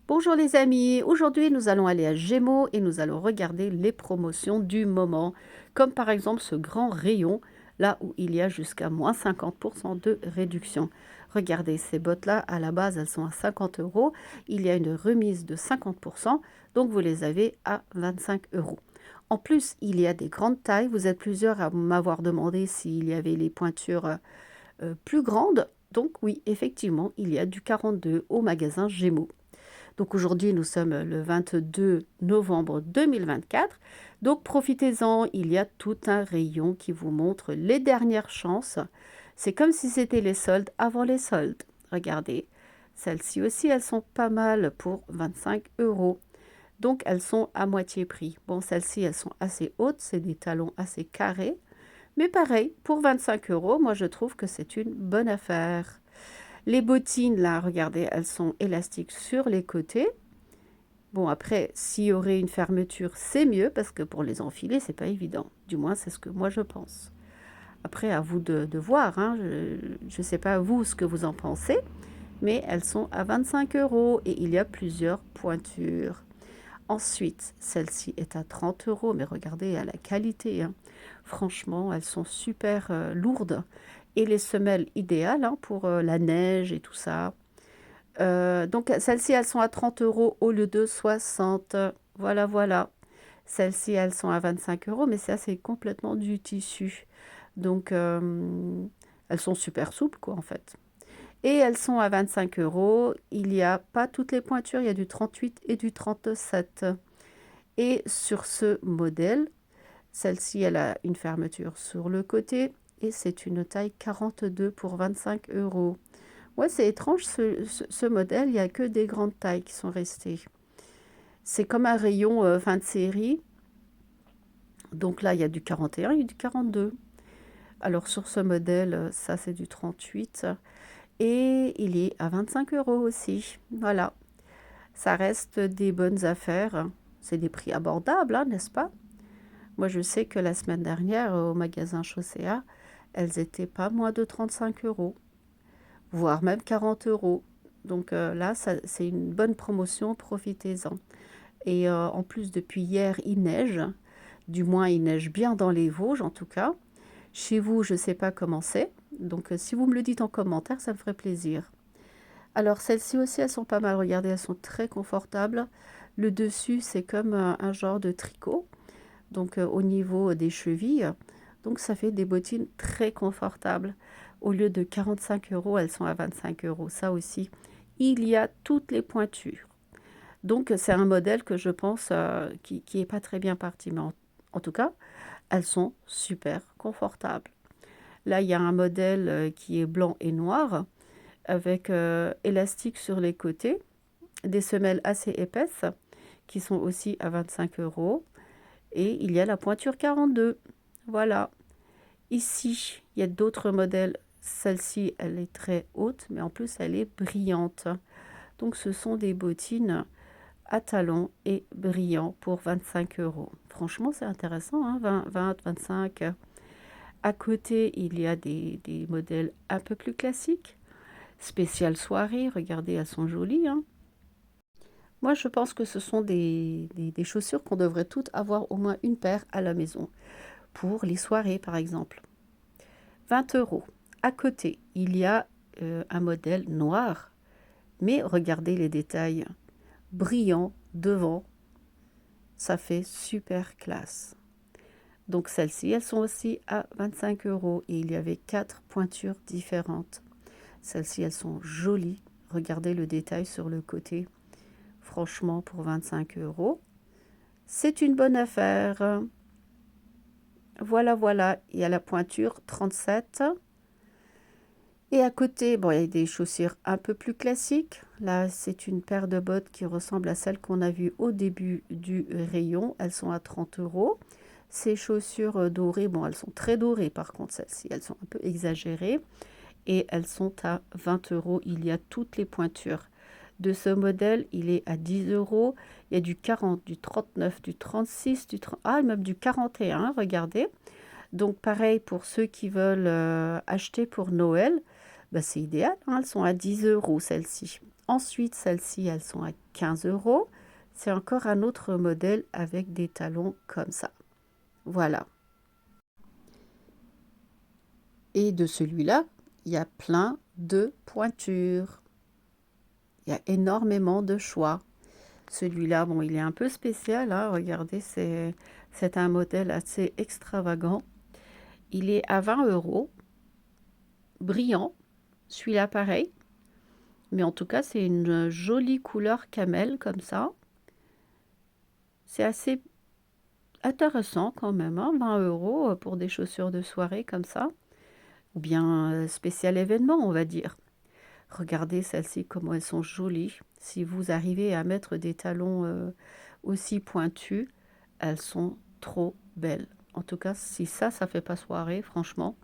Bonjour les amis, aujourd'hui nous allons aller à Gémeaux et nous allons regarder les promotions du moment, comme par exemple ce grand rayon, là où il y a jusqu'à moins 50% de réduction. Regardez, ces bottes-là, à la base, elles sont à 50 euros. Il y a une remise de 50%, donc vous les avez à 25 euros. En plus, il y a des grandes tailles. Vous êtes plusieurs à m'avoir demandé s'il y avait les pointures plus grandes. Donc oui, effectivement, il y a du 42 au magasin Gémeaux. Donc aujourd'hui, nous sommes le 22 novembre 2024. Donc profitez-en, il y a tout un rayon qui vous montre les dernières chances. C'est comme si c'était les soldes avant les soldes. Regardez, celles-ci aussi, elles sont pas mal pour 25 euros. Donc elles sont à moitié prix. Bon, celles-ci, elles sont assez hautes, c'est des talons assez carrés. Mais pareil, pour 25 euros, moi je trouve que c'est une bonne affaire. Les bottines, là, regardez, elles sont élastiques sur les côtés. Bon, après, s'il y aurait une fermeture, c'est mieux, parce que pour les enfiler, c'est pas évident. Du moins, c'est ce que moi je pense. Après, à vous de voir, hein. Je ne sais pas vous ce que vous en pensez, mais elles sont à 25 euros et il y a plusieurs pointures. Ensuite, celle-ci est à 30 euros, mais regardez à la qualité, hein. Franchement, elles sont super lourdes. Et les semelles idéales, hein, pour la neige et tout ça. Donc celles-ci, elles sont à 30 euros au lieu de 60. Voilà, voilà. Celles-ci, elles sont à 25 euros, mais ça, c'est complètement du tissu. Donc, elles sont super souples, quoi, en fait. Et elles sont à 25 euros. Il n'y a pas toutes les pointures, il y a du 38 et du 37. Et sur ce modèle, celle-ci, elle a une fermeture sur le côté et c'est une taille 42 pour 25 euros. Ouais, c'est étrange ce modèle, il n'y a que des grandes tailles qui sont restées. C'est comme un rayon fin de série. Donc là, il y a du 41 et du 42. Alors sur ce modèle, ça c'est du 38. Et il est à 25 euros aussi. Voilà, ça reste des bonnes affaires. C'est des prix abordables, hein, n'est-ce pas? Moi, je sais que la semaine dernière, au magasin Chaussea, elles étaient pas moins de 35 euros, voire même 40 euros. Donc là, c'est une bonne promotion, profitez-en. Et en plus, depuis hier, il neige. Du moins, il neige bien dans les Vosges, en tout cas. Chez vous, je ne sais pas comment c'est. Donc, si vous me le dites en commentaire, ça me ferait plaisir. Alors, celles-ci aussi, elles sont pas mal. Regardez, elles sont très confortables. Le dessus, c'est comme un genre de tricot. Donc, au niveau des chevilles. Donc, ça fait des bottines très confortables. Au lieu de 45 euros, elles sont à 25 euros. Ça aussi, il y a toutes les pointures. Donc, c'est un modèle que je pense qui est pas très bien parti. Mais en tout cas, elles sont super confortables. Là, il y a un modèle qui est blanc et noir avec élastique sur les côtés, des semelles assez épaisses qui sont aussi à 25 euros. Et il y a la pointure 42. Voilà. Ici, il y a d'autres modèles. Celle-ci, elle est très haute, mais en plus, elle est brillante. Donc, ce sont des bottines à talons et brillants pour 25 euros. Franchement, c'est intéressant, hein, 20, 25. À côté, il y a des modèles un peu plus classiques. Spécial soirée, regardez, elles sont jolies, hein. Moi, je pense que ce sont des chaussures qu'on devrait toutes avoir au moins une paire à la maison. Pour les soirées, par exemple. 20 euros. À côté, il y a un modèle noir. Mais regardez les détails. Brillant devant. Ça fait super classe. Donc celles-ci, elles sont aussi à 25 euros. Et il y avait 4 pointures différentes. Celles-ci, elles sont jolies. Regardez le détail sur le côté. Franchement, pour 25 euros, c'est une bonne affaire. Voilà, voilà. Il y a la pointure 37. Et à côté, bon, il y a des chaussures un peu plus classiques. Là, c'est une paire de bottes qui ressemble à celle qu'on a vue au début du rayon. Elles sont à 30 euros. Ces chaussures dorées, bon, elles sont très dorées par contre, celles-ci. Elles sont un peu exagérées. Et elles sont à 20 euros. Il y a toutes les pointures. De ce modèle, il est à 10 euros. Il y a du 40, du 39, du 36, du 30, ah, même du 41, regardez. Donc pareil pour ceux qui veulent acheter pour Noël, bah, c'est idéal, hein, elles sont à 10 euros celles-ci. Ensuite, celles-ci, elles sont à 15 euros. C'est encore un autre modèle avec des talons comme ça. Voilà. Et de celui-là, il y a plein de pointures. Il y a énormément de choix. Celui-là, bon, il est un peu spécial, hein. Regardez, c'est un modèle assez extravagant. Il est à 20 euros, brillant. Celui-là, pareil. Mais en tout cas, c'est une jolie couleur camel, comme ça. C'est assez intéressant quand même, hein, 20 euros pour des chaussures de soirée comme ça. Ou bien spécial événement, on va dire. Regardez celles-ci, comment elles sont jolies. Si vous arrivez à mettre des talons aussi pointus, elles sont trop belles. En tout cas, si ça fait pas soirée, franchement.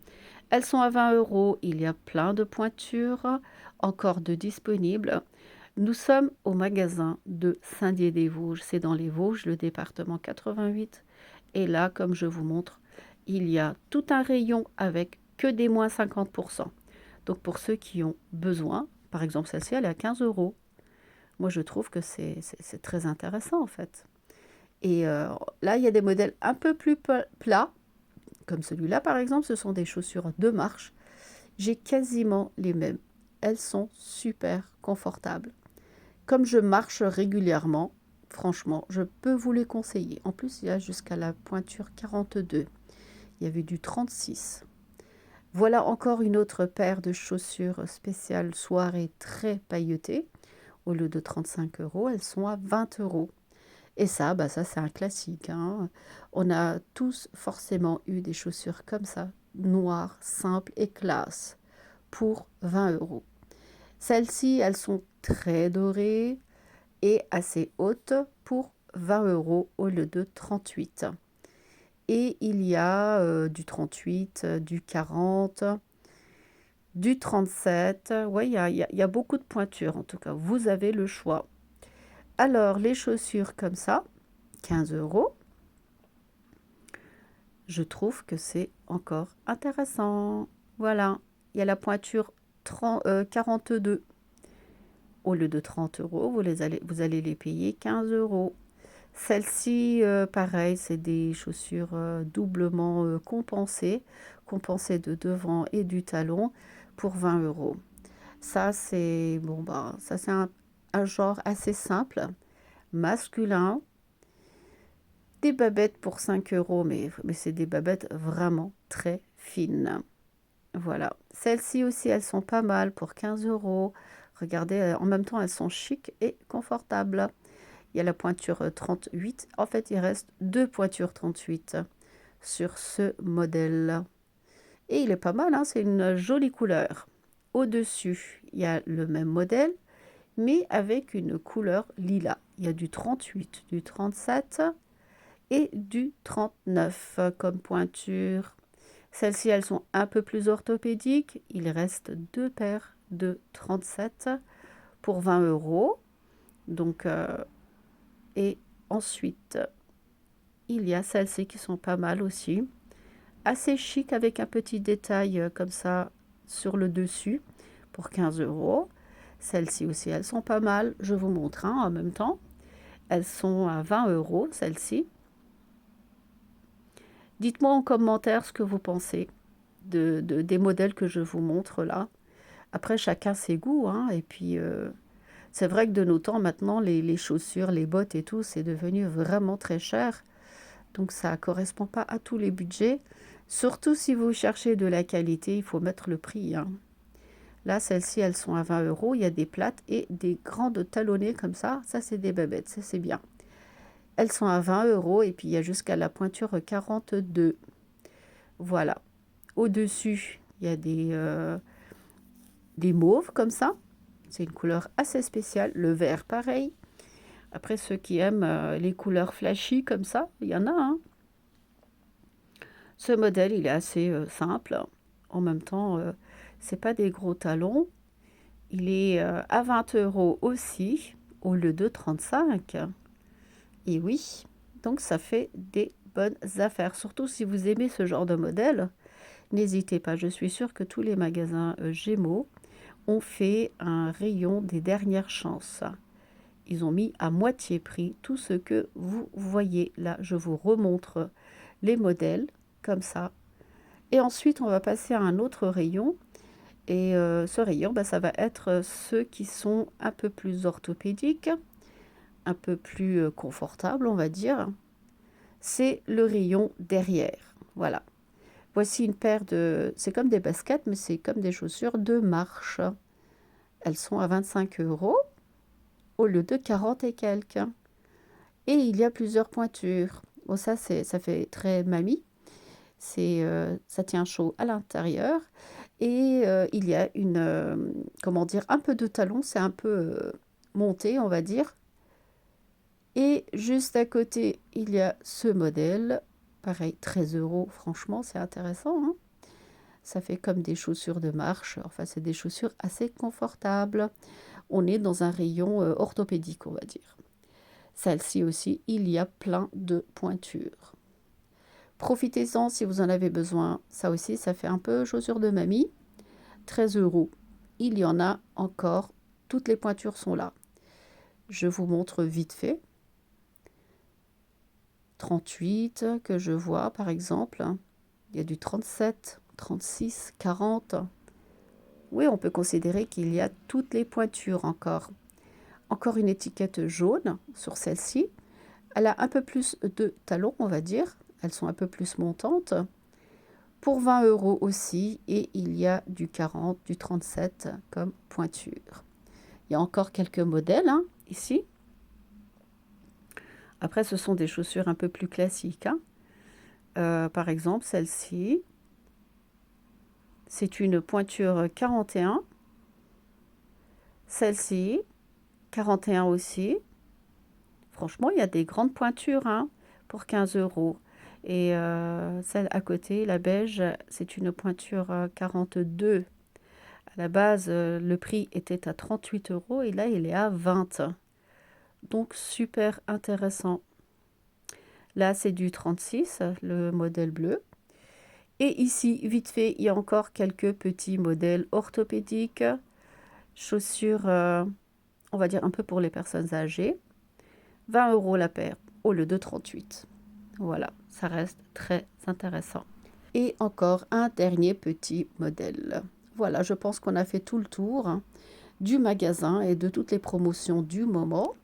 Elles sont à 20 euros. Il y a plein de pointures encore de disponibles. Nous sommes au magasin de Saint-Dié-des-Vosges. C'est dans les Vosges, le département 88. Et là, comme je vous montre, il y a tout un rayon avec que des moins 50%. Donc pour ceux qui ont besoin, par exemple celle-ci, elle est à 15 euros. Moi, je trouve que c'est très intéressant en fait. Et là, il y a des modèles un peu plus plats, comme celui-là par exemple. Ce sont des chaussures de marche. J'ai quasiment les mêmes. Elles sont super confortables. Comme je marche régulièrement, franchement, je peux vous les conseiller. En plus, il y a jusqu'à la pointure 42. Il y avait du 36. Voilà encore une autre paire de chaussures spéciales soirée très pailletées. Au lieu de 35 euros, elles sont à 20 euros. Et ça, ça c'est un classique, hein. On a tous forcément eu des chaussures comme ça, noires, simples et classe, pour 20 euros. Celles-ci, elles sont très dorées et assez hautes pour 20 euros au lieu de 38. Et il y a du 38, du 40, du 37. Ouais, il y a beaucoup de pointures en tout cas. Vous avez le choix. Alors, les chaussures comme ça, 15 euros. Je trouve que c'est encore intéressant. Voilà, il y a la pointure 42. Au lieu de 30 euros, vous allez les payer 15 euros. Celle-ci, pareil, c'est des chaussures doublement compensées de devant et du talon pour 20 euros. Ça, c'est bon, ça c'est un genre assez simple, masculin. Des babettes pour 5 euros, mais c'est des babettes vraiment très fines. Voilà. Celles-ci aussi, elles sont pas mal pour 15 euros. Regardez, en même temps, elles sont chic et confortables. Il y a la pointure 38. En fait, il reste deux pointures 38 sur ce modèle. Et il est pas mal, hein, c'est une jolie couleur. Au-dessus, il y a le même modèle, mais avec une couleur lilas. Il y a du 38, du 37 et du 39 comme pointure. Celles-ci, elles sont un peu plus orthopédiques. Il reste deux paires de 37 pour 20 euros. Donc, et ensuite, il y a celles-ci qui sont pas mal aussi. Assez chic avec un petit détail comme ça sur le dessus pour 15 euros. Celles-ci aussi, elles sont pas mal. Je vous montre en même temps. Elles sont à 20 euros, celles-ci. Dites-moi en commentaire ce que vous pensez des modèles que je vous montre là. Après, chacun ses goûts, hein. Et puis, c'est vrai que de nos temps, maintenant, les chaussures, les bottes et tout, c'est devenu vraiment très cher. Donc, ça ne correspond pas à tous les budgets. Surtout si vous cherchez de la qualité, il faut mettre le prix, hein. Là, celles-ci, elles sont à 20 euros. Il y a des plates et des grandes talonnées comme ça. Ça, c'est des babettes, ça, c'est bien. Elles sont à 20 euros et puis il y a jusqu'à la pointure 42. Voilà. Au-dessus, il y a des mauves comme ça. C'est une couleur assez spéciale. Le vert, pareil. Après, ceux qui aiment les couleurs flashy comme ça, il y en a, hein. Ce modèle, il est assez simple. En même temps, c'est pas des gros talons. Il est à 20 euros aussi, au lieu de 35. Et oui, donc ça fait des bonnes affaires. Surtout si vous aimez ce genre de modèle, n'hésitez pas. Je suis sûre que tous les magasins Gémeaux ont fait un rayon des dernières chances. Ils ont mis à moitié prix tout ce que vous voyez là. Je vous remontre les modèles comme ça. Et ensuite, on va passer à un autre rayon. Et ce rayon, bah, ça va être ceux qui sont un peu plus orthopédiques, un peu plus confortables, on va dire. C'est le rayon derrière. Voilà. Voici une paire de... C'est comme des baskets, mais c'est comme des chaussures de marche. Elles sont à 25 € au lieu de 40 et quelques. Et il y a plusieurs pointures. Bon, ça fait très mamie. Ça tient chaud à l'intérieur. Et il y a une, comment dire, un peu de talon. C'est un peu monté, on va dire. Et juste à côté, il y a ce modèle. Pareil, 13 €. Franchement, c'est intéressant, hein. Ça fait comme des chaussures de marche. Enfin, c'est des chaussures assez confortables. On est dans un rayon orthopédique, on va dire. Celle-ci aussi, il y a plein de pointures. Profitez-en si vous en avez besoin. Ça aussi, ça fait un peu chaussures de mamie. 13 €. Il y en a encore. Toutes les pointures sont là. Je vous montre vite fait. 38 que je vois par exemple. Il y a du 37, 36, 40. Oui, on peut considérer qu'il y a toutes les pointures encore. Encore une étiquette jaune sur celle-ci. Elle a un peu plus de talons, on va dire. Elles sont un peu plus montantes. Pour 20 € aussi. Et il y a du 40, du 37 comme pointure. Il y a encore quelques modèles hein, ici. Après, ce sont des chaussures un peu plus classiques. Hein. Par exemple, celle-ci. C'est une pointure 41. Celle-ci, 41 aussi. Franchement, il y a des grandes pointures hein, pour 15 €. Et celle à côté, la beige, c'est une pointure 42. À la base, le prix était à 38 € et là, il est à 20. Donc, super intéressant. Là, c'est du 36, le modèle bleu. Et ici, vite fait, il y a encore quelques petits modèles orthopédiques. Chaussures, on va dire un peu pour les personnes âgées. 20 € la paire au lieu de 38. Voilà, ça reste très intéressant. Et encore un dernier petit modèle. Voilà, je pense qu'on a fait tout le tour hein, du magasin et de toutes les promotions du moment.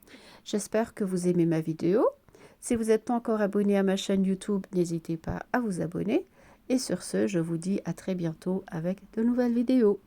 J'espère que vous aimez ma vidéo. Si vous n'êtes pas encore abonné à ma chaîne YouTube, n'hésitez pas à vous abonner. Et sur ce, je vous dis à très bientôt avec de nouvelles vidéos.